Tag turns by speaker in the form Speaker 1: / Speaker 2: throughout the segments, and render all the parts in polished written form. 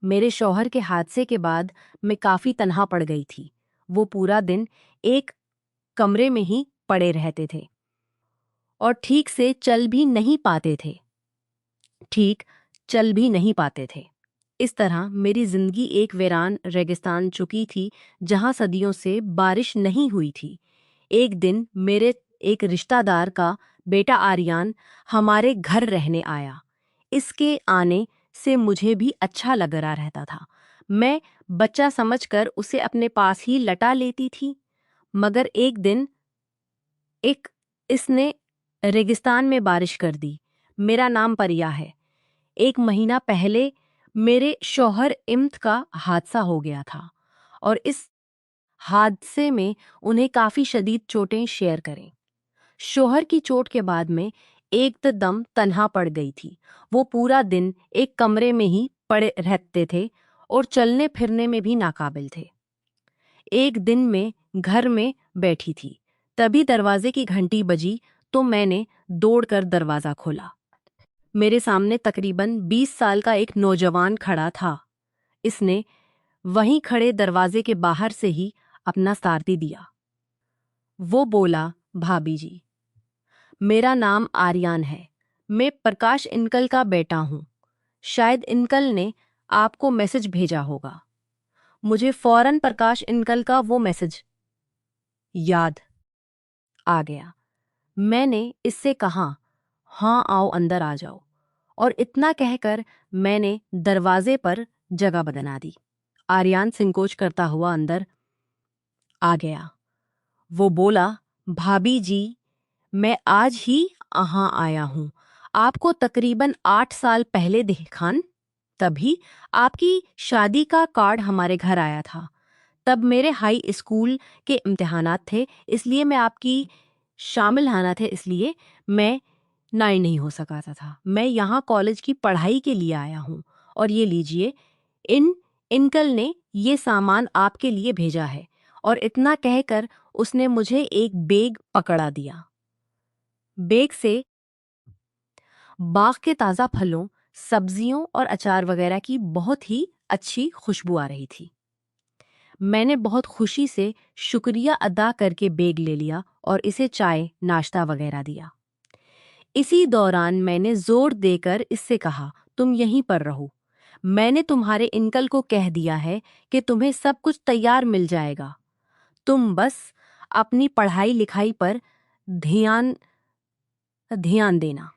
Speaker 1: मेरे शौहर के हादसे के बाद मैं काफ़ी तन्हा पड़ गई थी। वो पूरा दिन एक कमरे में ही पड़े रहते थे और ठीक चल भी नहीं पाते थे। इस तरह मेरी जिंदगी एक वीरान रेगिस्तान चुकी थी, जहां सदियों से बारिश नहीं हुई थी। एक दिन मेरे एक रिश्तेदार का बेटा आर्यान हमारे घर रहने आया। इसके आने से मुझे भी अच्छा लग रहा रहता था। मैं बच्चा समझकर उसे अपने पास ही लटा लेती थी। मगर एक दिन एक इसने रेगिस्तान में बारिश कर दी। मेरा नाम परिया है। एक महीना पहले मेरे शौहर इम्त का हादसा हो गया था और इस हादसे में उन्हें काफ़ी शदीद चोटें शेयर करें। शौहर की चोट के बाद में एकदम तन्हा पड़ गई थी। वो पूरा दिन एक कमरे में ही पड़े रहते थे और चलने फिरने में भी नाकाबिल थे। एक दिन मैं घर में बैठी थी, तभी दरवाजे की घंटी बजी तो मैंने दौड़कर दरवाज़ा खोला। मेरे सामने तकरीबन 20 साल का एक नौजवान खड़ा था। इसने वहीं खड़े दरवाजे के बाहर से ही अपना सारथी दिया। वो बोला, भाभी जी, मेरा नाम आर्यान है। मैं प्रकाश इनकल का बेटा हूँ। शायद इनकल ने आपको मैसेज भेजा होगा। मुझे फौरन प्रकाश इनकल का वो मैसेज याद आ गया। मैंने इससे कहा, हाँ आओ अंदर आ जाओ, और इतना कहकर मैंने दरवाजे पर जगह बना दी। आर्यान संकोच करता हुआ अंदर आ गया। वो बोला, भाभी जी, मैं आज ही यहाँ आया हूँ। आपको तकरीबन 8 साल पहले देखान, तभी आपकी शादी का कार्ड हमारे घर आया था। तब मेरे हाई स्कूल के इम्तिहानात थे, इसलिए मैं आपकी शामिल होना थे, इसलिए मैं नहीं हो सका था। मैं यहाँ कॉलेज की पढ़ाई के लिए आया हूँ और ये लीजिए, इनकल ने ये सामान आपके लिए भेजा है। और इतना कहकर उसने मुझे एक बैग पकड़ा दिया। बैग से बाग के ताज़ा फलों, सब्जियों और अचार वगैरह की बहुत ही अच्छी खुशबू आ रही थी। मैंने बहुत खुशी से शुक्रिया अदा करके बैग ले लिया और इसे चाय नाश्ता वगैरह दिया। इसी दौरान मैंने जोर देकर इससे कहा, तुम यहीं पर रहो। मैंने तुम्हारे इनकल को कह दिया है कि तुम्हें सब कुछ तैयार मिल जाएगा। तुम बस अपनी पढ़ाई लिखाई पर ध्यान ध्यान देना।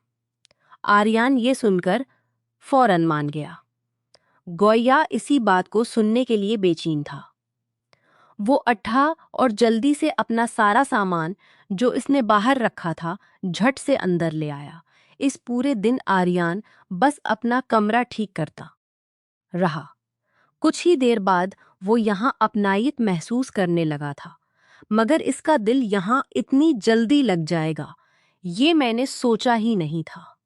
Speaker 1: आर्यान ये सुनकर फौरन मान गया। गोया इसी बात को सुनने के लिए बेचैन था। वो अट्ठा और जल्दी से अपना सारा सामान जो इसने बाहर रखा था झट से अंदर ले आया। इस पूरे दिन आर्यान बस अपना कमरा ठीक करता रहा। कुछ ही देर बाद वो यहाँ अपनायत महसूस करने लगा था, मगर इसका दिल यहाँ इतनी जल्दी लग जाएगा, ये मैंने सोचा ही नहीं था।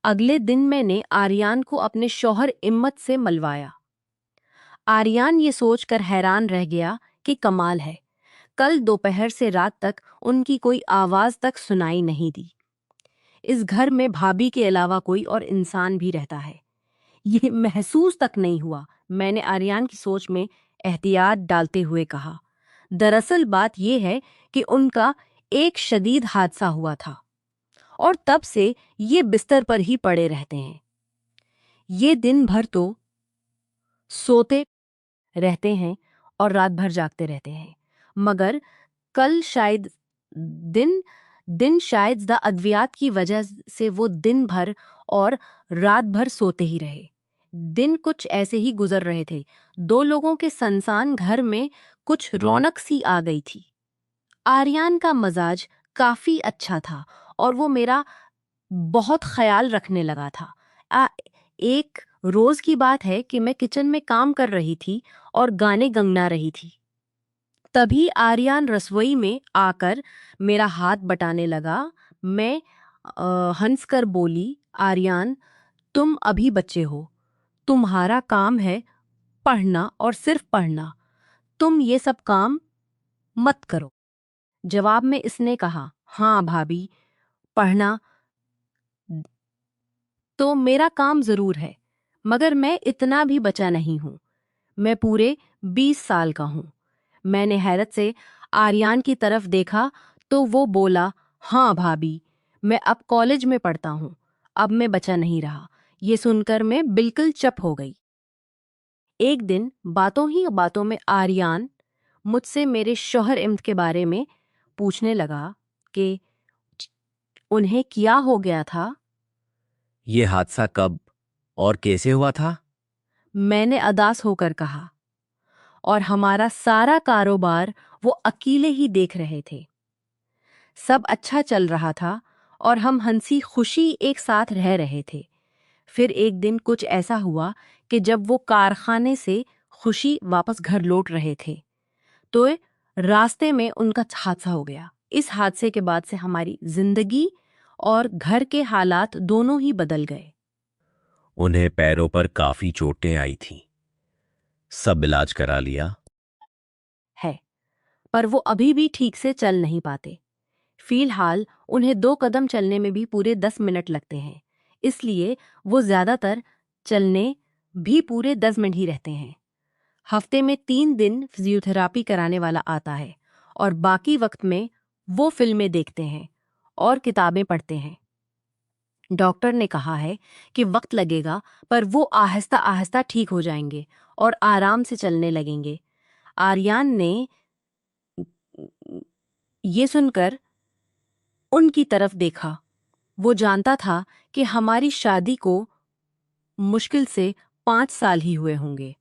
Speaker 1: अगले दिन मैंने आर्यान को अपने शौहर इम्मत से मिलवाया। आर्यान ये सोचकर हैरान रह गया कि कमाल है, कल दोपहर से रात तक उनकी कोई आवाज़ तक सुनाई नहीं दी। इस घर में भाभी के अलावा कोई और इंसान भी रहता है, ये महसूस तक नहीं हुआ। मैंने आर्यान की सोच में एहतियात डालते हुए कहा, दरअसल बात यह है कि उनका एक शदीद हादसा हुआ था और तब से ये बिस्तर पर ही पड़े रहते हैं। ये दिन भर तो सोते रहते हैं और रात भर जागते रहते हैं, मगर कल शायद दिन दिन शायद द अद्वियात की वजह से वो दिन भर और रात भर सोते ही रहे। दिन कुछ ऐसे ही गुजर रहे थे। दो लोगों के संसान घर में कुछ रौनक सी आ गई थी। आर्यान का मजाज काफी अच्छा था और वो मेरा बहुत ख्याल रखने लगा था। एक रोज की बात है कि मैं किचन में काम कर रही थी और गाने गुनगुना रही थी। तभी आर्यान रसोई में आकर मेरा हाथ बटाने लगा। मैं हंसकर बोली, आर्यान, तुम अभी बच्चे हो, तुम्हारा काम है पढ़ना और सिर्फ पढ़ना। तुम ये सब काम मत करो। जवाब में इसने कहा, हाँ भाभी, पढ़ना तो मेरा काम जरूर है, मगर मैं इतना भी बचा नहीं हूँ। मैं पूरे 20 साल का हूँ। मैंने हैरत से आर्यान की तरफ देखा तो वो बोला, हाँ भाभी, मैं अब कॉलेज में पढ़ता हूँ। अब मैं बचा नहीं रहा। ये सुनकर मैं बिल्कुल चुप हो गई। एक दिन बातों ही बातों में आर्यान मुझसे मेरे शौहर इम्त के बारे में पूछने लगा कि उन्हें क्या हो गया था।
Speaker 2: ये हादसा कब और कैसे हुआ था?
Speaker 1: मैंने अदास होकर कहा, और हमारा सारा कारोबार वो अकेले ही देख रहे थे। सब अच्छा चल रहा था और हम हंसी खुशी एक साथ रह रहे थे। फिर एक दिन कुछ ऐसा हुआ कि जब वो कारखाने से खुशी वापस घर लौट रहे थे तो रास्ते में उनका हादसा हो गया। इस हादसे के बाद से हमारी जिंदगी और घर के हालात दोनों ही बदल गए।
Speaker 2: उन्हें पैरों पर काफी चोटें आई थीं। सब इलाज करा लिया?
Speaker 1: है, पर वो अभी भी ठीक से चल नहीं पाते। फिलहाल उन्हें 2 कदम चलने में भी पूरे 10 मिनट लगते हैं। इसलिए वो ज्यादातर चलने भी पूरे 10 मिनट ही रहते हैं। हफ्ते में 3 दिन फिजियोथेरापी कराने वाला आता है और बाकी वक्त में वो फिल्में देखते हैं और किताबें पढ़ते हैं। डॉक्टर ने कहा है कि वक्त लगेगा, पर वो आहिस्ता आहिस्ता ठीक हो जाएंगे और आराम से चलने लगेंगे। आर्यान ने ये सुनकर उनकी तरफ देखा। वो जानता था कि हमारी शादी को मुश्किल से 5 साल ही हुए होंगे।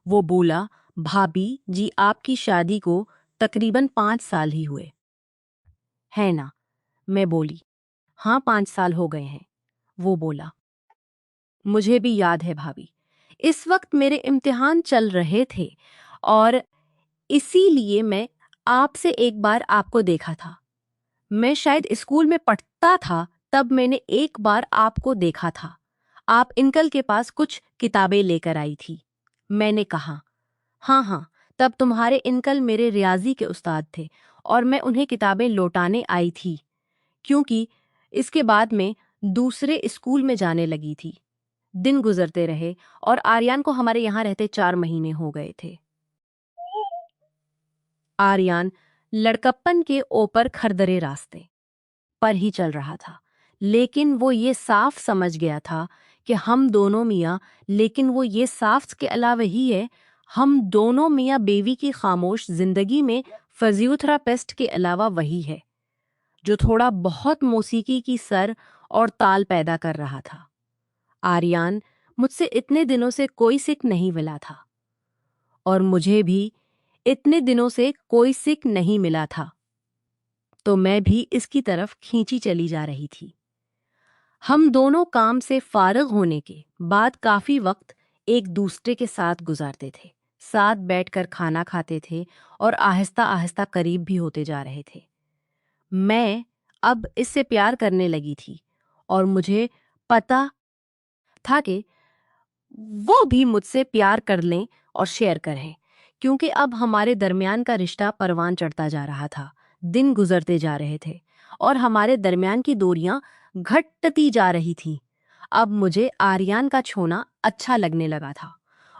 Speaker 1: वो बोला, भाभी जी, आपकी शादी को तकरीबन 5 साल ही हुए है ना? मैं बोली, हाँ, 5 साल हो गए हैं। वो बोला, मुझे भी याद है भाभी। इस वक्त मेरे इम्तिहान चल रहे थे और इसीलिए मैं आपसे एक बार आपको देखा था। मैं शायद स्कूल में पढ़ता था, तब मैंने एक बार आपको देखा था। आप अंकल के पास कुछ किताबें लेकर आई थी। मैंने कहा, हाँ हाँ, तब तुम्हारे अंकल मेरे रियाजी के उस्ताद थे और मैं उन्हें किताबें लौटाने आई थी, क्योंकि इसके बाद मैं दूसरे स्कूल में जाने लगी थी। दिन गुजरते रहे और आर्यान को हमारे यहाँ रहते 4 महीने हो गए थे। आर्यान लड़कप्पन के ऊपर खरदरे रास्ते पर ही चल रहा था, लेकिन वो ये साफ समझ गया था कि हम दोनों मियाँ, लेकिन वो ये साफ के अलावा ही है, हम दोनों मियाँ बीवी की खामोश जिंदगी में फिजियोथेरापिस्ट के अलावा वही है जो थोड़ा बहुत मौसीकी की सर और ताल पैदा कर रहा था। आर्यान मुझसे इतने दिनों से कोई सिक नहीं मिला था और मुझे भी इतने दिनों से कोई सिक नहीं मिला था, तो मैं भी इसकी तरफ खींची चली जा रही थी। हम दोनों काम से फारिग होने के बाद काफी वक्त एक दूसरे के साथ गुजारते थे, साथ बैठकर खाना खाते थे और आहिस्ता आहिस्ता करीब भी होते जा रहे थे। मैं अब इससे प्यार करने लगी थी और मुझे पता था कि वो भी मुझसे प्यार कर लें और शेयर करें, क्योंकि अब हमारे दरमियान का रिश्ता परवान चढ़ता जा रहा था। दिन गुजरते जा रहे थे और हमारे दरमियान की दूरियां घटती जा रही थी। अब मुझे आर्यान का छोना अच्छा लगने लगा था।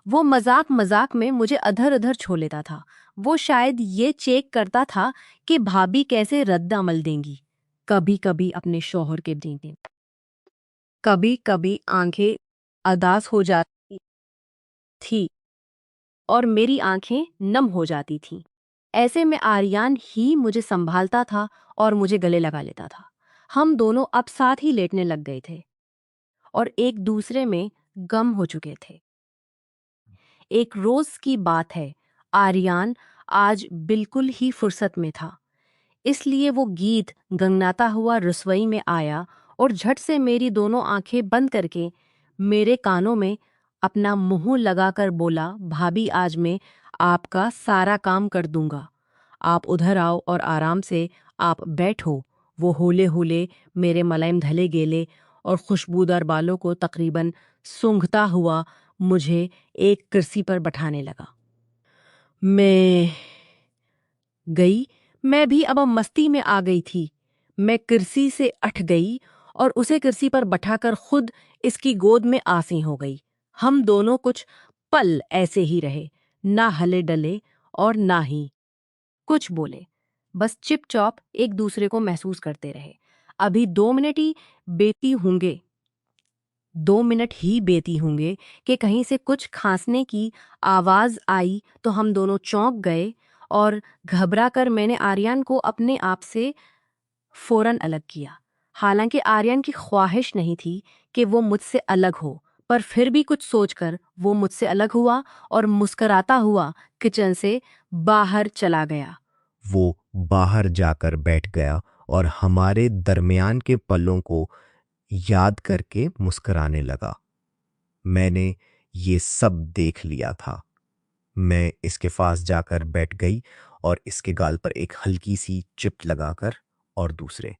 Speaker 1: वो मजाक मजाक में मुझे अधर अधर छो लेता था। वो शायद ये चेक करता था कि भाभी कैसे रद्द अमल देंगी। कभी कभी अपने शौहर के देंगे, कभी कभी आंखें अदास हो जाती थी और मेरी आंखें नम हो जाती थीं। ऐसे में आर्यान ही मुझे संभालता था और मुझे गले लगा लेता था। हम दोनों अब साथ ही लेटने लग गए थे और एक दूसरे में गम हो चुके थे। एक रोज की बात है, आर्यान आज बिल्कुल ही फुर्सत में था, इसलिए वो गीत गंगनाता हुआ रसोई में आया और झट से मेरी दोनों आंखें बंद करके मेरे कानों में अपना मुंह लगाकर बोला, भाभी, आज मैं आपका सारा काम कर दूंगा। आप उधर आओ और आराम से आप बैठो। वो होले होले मेरे मलाइम धले गेले और खुशबूदार बालों को तकरीबन सूंघता हुआ मुझे एक कुर्सी पर बैठाने लगा। मैं गई। मैं भी अब मस्ती में आ गई थी। मैं कुर्सी से उठ गई और उसे कुर्सी पर बैठाकर खुद इसकी गोद में आसीं हो गई। हम दोनों कुछ पल ऐसे ही रहे, ना हले डले और ना ही कुछ बोले, बस चिपचाप एक दूसरे को महसूस करते रहे। अभी 2 मिनट ही बेती होंगे 2 मिनट ही बेती होंगे कि कहीं से कुछ खांसने की आवाज आई तो हम दोनों चौंक गए और घबरा कर मैंने आर्यन को अपने आप से फौरन अलग किया। हालांकि आर्यन की ख्वाहिश नहीं थी कि वो मुझसे अलग हो, पर फिर भी कुछ सोचकर वो मुझसे अलग हुआ और मुस्कराता हुआ किचन से बाहर चला गया।
Speaker 2: वो बाहर जाकर बैठ गया और हमारे दरमियान के पलों को याद करके मुस्कुराने लगा। मैंने ये सब देख लिया था। मैं इसके पास जाकर बैठ गई और इसके गाल पर एक हल्की सी चिप लगाकर और दूसरे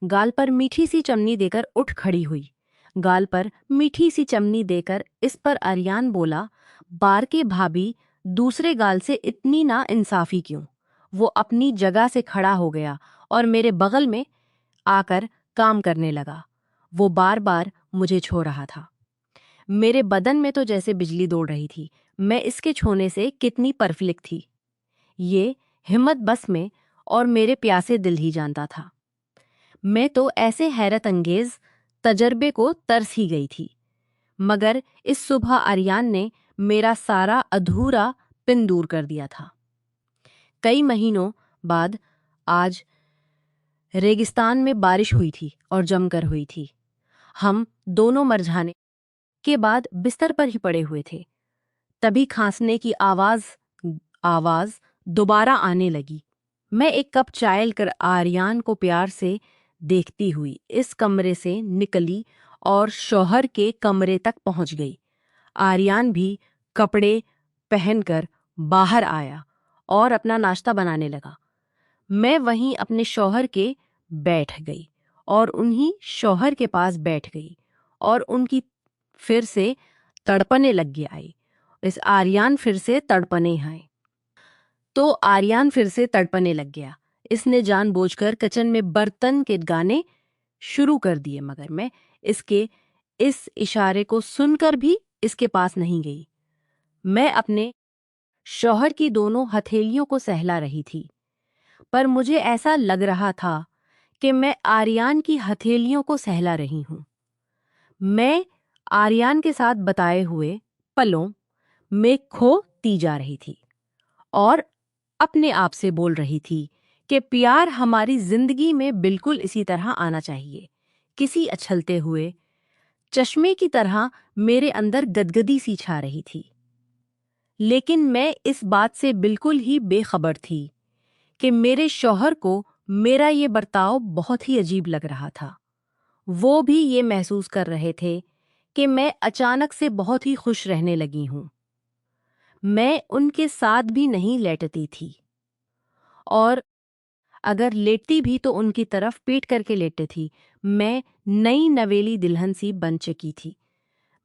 Speaker 1: गाल पर मीठी सी चमनी देकर उठ खड़ी हुई। गाल पर मीठी सी चमनी देकर इस पर आर्यन बोला, बार के भाभी, दूसरे गाल से इतनी ना इंसाफी क्यों? वो अपनी जगह से खड़ा हो गया और मेरे बगल में आकर काम करने लगा। वो बार बार मुझे छू रहा था। मेरे बदन में तो जैसे बिजली दौड़ रही थी। मैं इसके छूने से कितनी परफ्लिक थी, ये हिम्मत बस में और मेरे प्यासे दिल ही जानता था। मैं तो ऐसे हैरत अंगेज तजर्बे को तरस ही गई थी। मगर इस सुबह आर्यन ने मेरा सारा अधूरा पिन दूर कर दिया था। कई महीनों बाद आज रेगिस्तान में बारिश हुई थी और जमकर हुई थी। हम दोनों मर जाने के बाद बिस्तर पर ही पड़े हुए थे। तभी खांसने की आवाज दोबारा आने लगी। मैं एक कप चाय लेकर आर्यन को प्यार से देखती हुई इस कमरे से निकली और शौहर के कमरे तक पहुंच गई। आर्यन भी कपड़े पहनकर बाहर आया और अपना नाश्ता बनाने लगा। मैं वहीं अपने शौहर के बैठ गई और उन्हीं शौहर के पास बैठ गई और उनकी फिर से तड़पने लग गई आई। इस आर्यन फिर से तड़पने आए तो आर्यन फिर से तड़पने लग गया। इसने जानबूझकर किचन में बर्तन के गाने शुरू कर दिए, मगर मैं इसके इस इशारे को सुनकर भी इसके पास नहीं गई। मैं अपने शौहर की दोनों हथेलियों को सहला रही थी, पर मुझे ऐसा लग रहा था कि मैं आर्यन की हथेलियों को सहला रही हूं। मैं आर्यन के साथ बताए हुए पलों में खोती जा रही थी और अपने आप से बोल रही थी कि प्यार हमारी जिंदगी में बिल्कुल इसी तरह आना चाहिए। किसी अछलते हुए चश्मे की तरह मेरे अंदर गदगदी सी छा रही थी। लेकिन मैं इस बात से बिल्कुल ही बेखबर थी कि मेरे शौहर को मेरा ये बर्ताव बहुत ही अजीब लग रहा था। वो भी ये महसूस कर रहे थे कि मैं अचानक से बहुत ही खुश रहने लगी हूं। मैं उनके साथ भी नहीं लेटती थी और अगर लेटती भी तो उनकी तरफ पीट करके लेटती थी। मैं नई नवेली दुल्हन सी बन चुकी थी।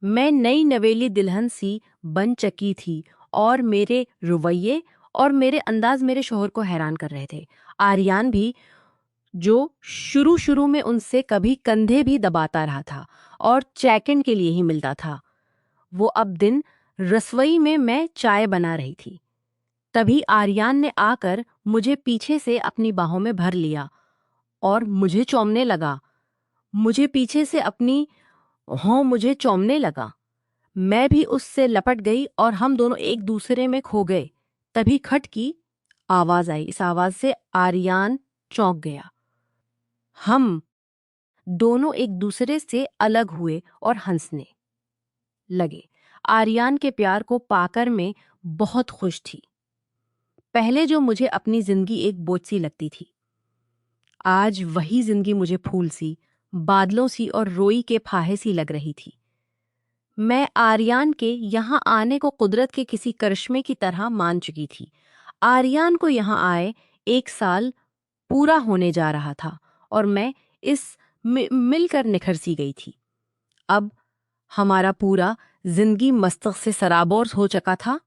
Speaker 1: मैं नई नवेली दुल्हन सी बन चुकी थी और मेरे रवैये और मेरे अंदाज मेरे शौहर को हैरान कर रहे थे। आर्यन भी, जो शुरू शुरू में उनसे कभी कंधे भी दबाता रहा था और चेक-इन के लिए ही मिलता था, वो अब दिन रसोई में मैं चाय बना रही थी। तभी आर्यन ने आकर मुझे पीछे से अपनी बाहों में भर लिया और मुझे चूमने लगा। मुझे पीछे से अपनी मुझे चूमने लगा। मैं भी उससे लपट गई और हम दोनों एक दूसरे में खो गए। तभी खट की आवाज आई। इस आवाज से आर्यन चौंक गया। हम दोनों एक दूसरे से अलग हुए और हंसने लगे। आर्यन के प्यार को पाकर मैं बहुत खुश थी। पहले जो मुझे अपनी जिंदगी एक बोझ सी लगती थी, आज वही जिंदगी मुझे फूल सी, बादलों सी और रोई के फाहे सी लग रही थी। मैं आर्यन के यहाँ आने को कुदरत के किसी करिश्मे की तरह मान चुकी थी। आर्यन को यहाँ आए 1 साल पूरा होने जा रहा था और मैं इस मिलकर निखर सी गई थी। अब हमारा पूरा जिंदगी मस्तक से सराबोर हो चुका था।